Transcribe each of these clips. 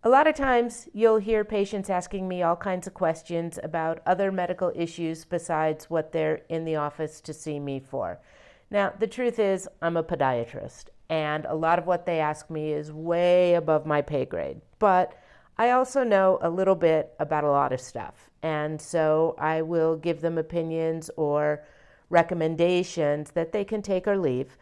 A lot of times you'll hear patients asking me all kinds of questions about other medical issues besides what they're in the office to see me for. Now, the truth is, I'm a podiatrist, and a lot of what they ask me is way above my pay grade. But I also know a little bit about a lot of stuff, and so I will give them opinions or recommendations that they can take or leave.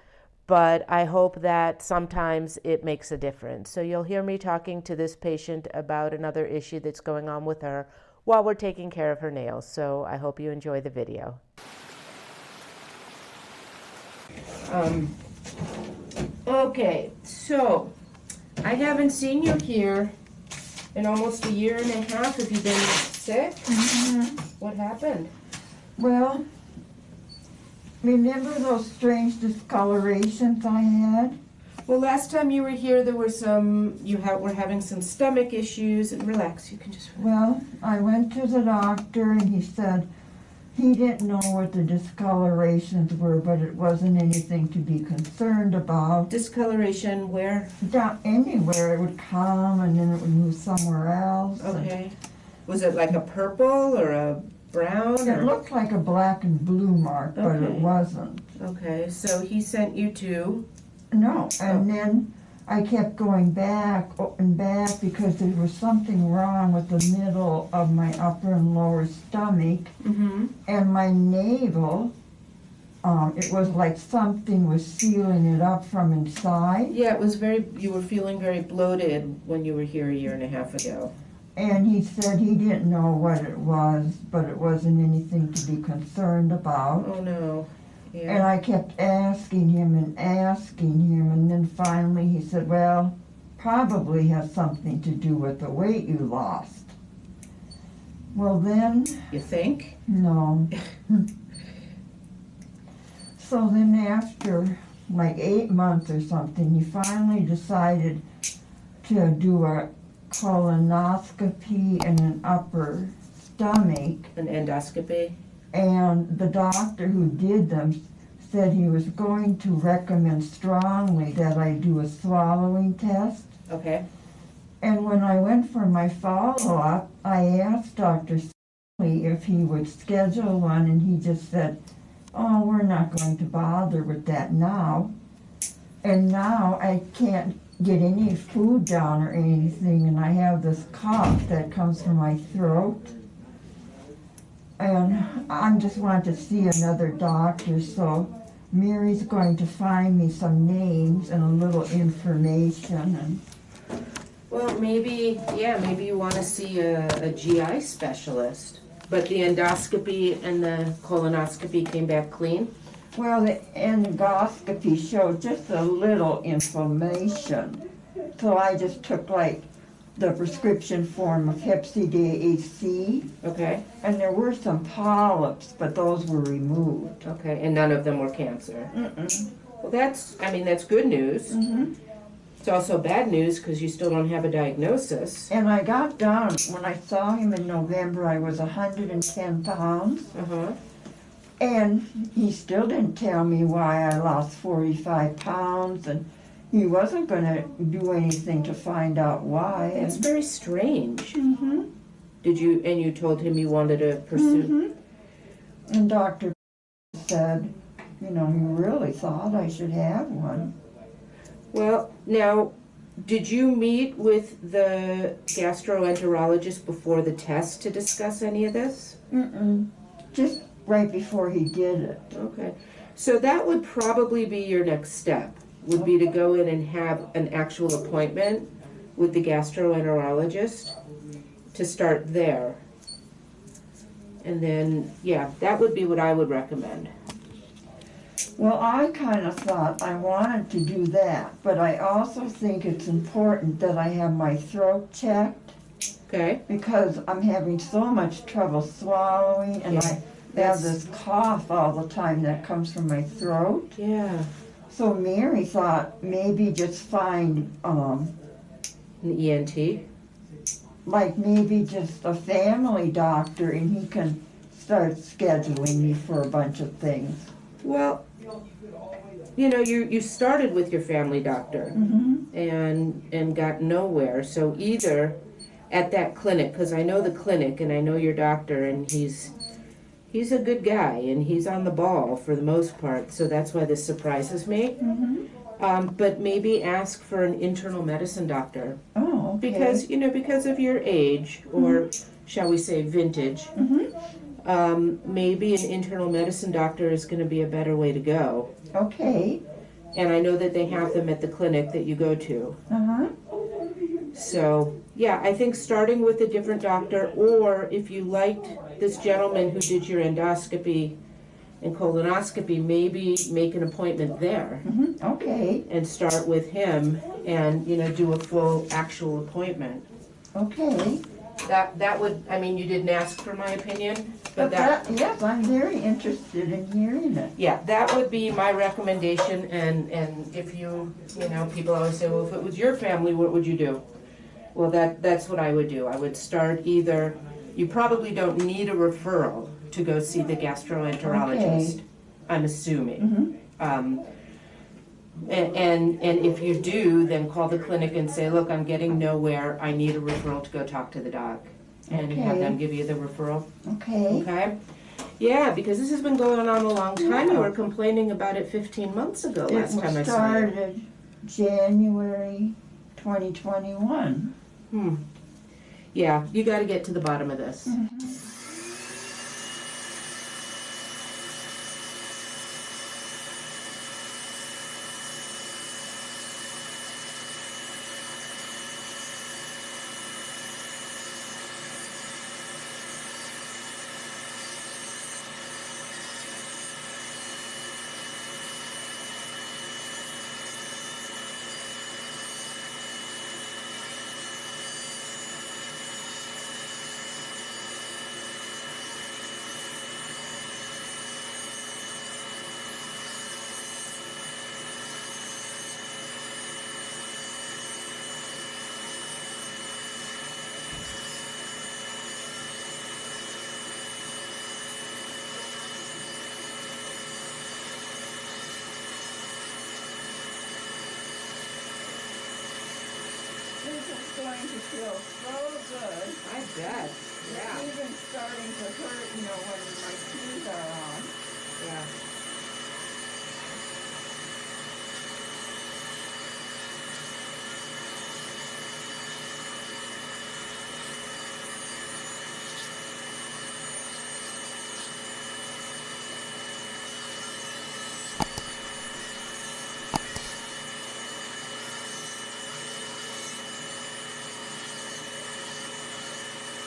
But I hope that sometimes it makes a difference. So you'll hear me talking to this patient about another issue that's going on with her while we're taking care of her nails. So I hope you enjoy the video. Okay, so I haven't seen you here in almost a year and a half. Have you been sick? Mm-hmm. What happened? Well, remember those strange discolorations I had? Well, last time you were here, there were were having some stomach issues. And relax, you can just relax. Well, I went to the doctor and he said he didn't know what the discolorations were, but it wasn't anything to be concerned about. Discoloration where? Down anywhere it would come and then it would move somewhere else. Okay. Was it like a purple or a brown? It looked like a black and blue mark, but it Okay. wasn't. Okay, so he sent you to? No, and then I kept going back and back because there was something wrong with the middle of my upper and lower stomach Mm-hmm. and my navel. It was like something was sealing it up from inside. Yeah, you were feeling very bloated when you were here a year and a half ago. And he said he didn't know what it was, but it wasn't anything to be concerned about. Oh, no. And Yeah. I kept asking him, and then finally he said, well, probably has something to do with the weight you lost. Well then, You think? no. So then after like 8 months or something, he finally decided to do a colonoscopy in an upper stomach. An endoscopy? And the doctor who did them said he was going to recommend strongly that I do a swallowing test. Okay. And when I went for my follow-up, I asked Dr. Stanley if he would schedule one, and he just said, oh, we're not going to bother with that now. And now I can't get any food down or anything, and I have this cough that comes from my throat. And I just want to see another doctor, so Mary's going to find me some names and a little information. And Well, maybe you want to see a GI specialist. But the endoscopy and the colonoscopy came back clean? well, the endoscopy showed just a little inflammation, so I just took like the prescription form of Hep C, DHC, Okay. and there were some polyps, but those were removed. Okay, and none of them were cancer. Mm-mm. Well, that's good news. Mm-hmm. It's also bad news because you still don't have a diagnosis. And I got down, when I saw him in November, I was 110 pounds. Uh-huh. And he still didn't tell me why I lost 45 pounds, and he wasn't going to do anything to find out why. It's very strange. Mm-hmm. You told him you wanted to pursue? Mm-hmm. And Dr. said, he really thought I should have one. Well, now, did you meet with the gastroenterologist before the test to discuss any of this? Mm-mm. Just right before he did it. Okay. So that would probably be your next step, would be to go in and have an actual appointment with the gastroenterologist to start there. And then, yeah, that would be what I would recommend. Well, I kind of thought I wanted to do that, but I also think it's important that I have my throat checked Okay? because I'm having so much trouble swallowing, and Yeah, I have this cough all the time that comes from my throat. Yeah. So Mary thought maybe just find, An ENT? like maybe just a family doctor, and he can start scheduling me for a bunch of things. Well, you know, you started with your family doctor and got nowhere. So either at that clinic, because I know the clinic and I know your doctor, and he's a good guy and he's on the ball for the most part. So that's why this surprises me. But maybe ask for an internal medicine doctor. Oh, okay. Because, you know, because of your age, or shall we say vintage, maybe an internal medicine doctor is going to be a better way to go. Okay. And I know that they have them at the clinic that you go to. Uh-huh. So, yeah, I think starting with a different doctor, or if you liked this gentleman who did your endoscopy and colonoscopy, maybe make an appointment there Okay. and start with him and, you know, do a full actual appointment. Okay. That would, I mean, you didn't ask for my opinion, but Yes, I'm very interested in hearing it. yeah, that would be my recommendation. And if you know, people always say, well, if it was your family, what would you do? Well, that's what I would do. I would start either, you probably don't need a referral to go see the gastroenterologist, I'm assuming. And if you do, then call the clinic and say, look, I'm getting nowhere, I need a referral to go talk to the doc. And have them give you the referral. Okay. Okay? Yeah, because this has been going on a long time. You Yeah. were complaining about it 15 months ago last time I It saw you. started January 2021. Yeah, you got to get to the bottom of this. This is going to feel so good. I bet. Yeah. It's even starting to hurt, you know, when my shoes are on. Yeah.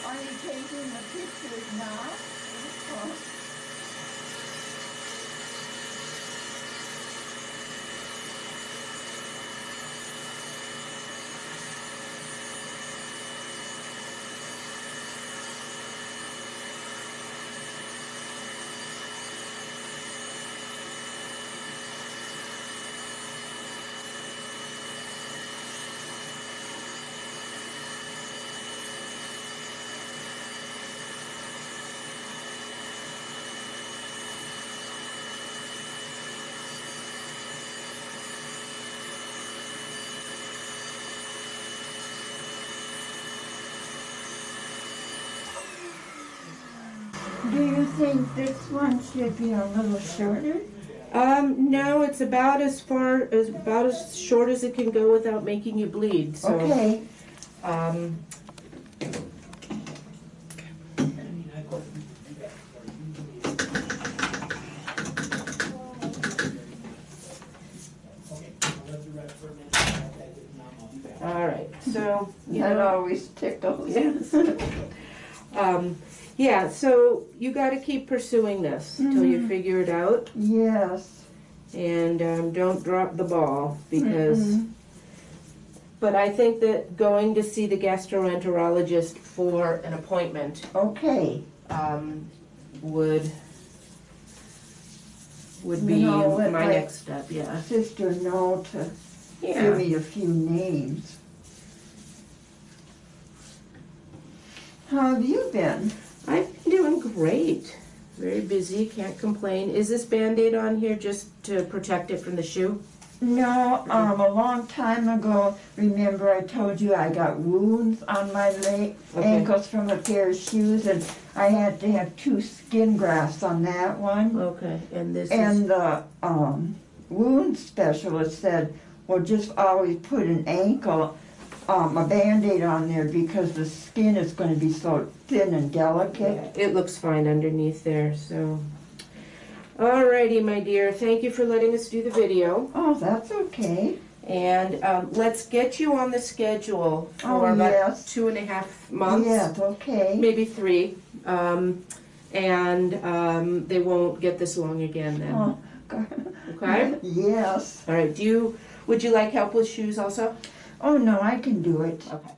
Are you taking the pictures now? Oh. Do you think this one should be a little shorter? No, it's about as short as it can go without making you bleed. So, Okay. All right. So, That always tickles. yeah, so you got to keep pursuing this till you figure it out, Yes. and don't drop the ball because. But I think that going to see the gastroenterologist for an appointment Okay. would be You know, let my my next step. Yeah. sister know to Yeah. give me a few names. How have you been? I've been doing great. Very busy, can't complain. Is this Band-Aid on here just to protect it from the shoe? No, a long time ago, remember I told you I got wounds on my ankles from a pair of shoes, and I had to have 2 skin grafts on that one. Okay, and this is, And the wound specialist said, well, just always put an a Band-Aid on there because the skin is going to be so thin and delicate. it looks fine underneath there, so. Alrighty, my dear, thank you for letting us do the video. Oh, that's okay. And let's get you on the schedule for Oh, about yes. 2.5 months. Yes, okay. Maybe 3. And they won't get this long again then. Oh, God. Okay? Yes. Alright, would you like help with shoes also? Oh, no, I can do it. Okay.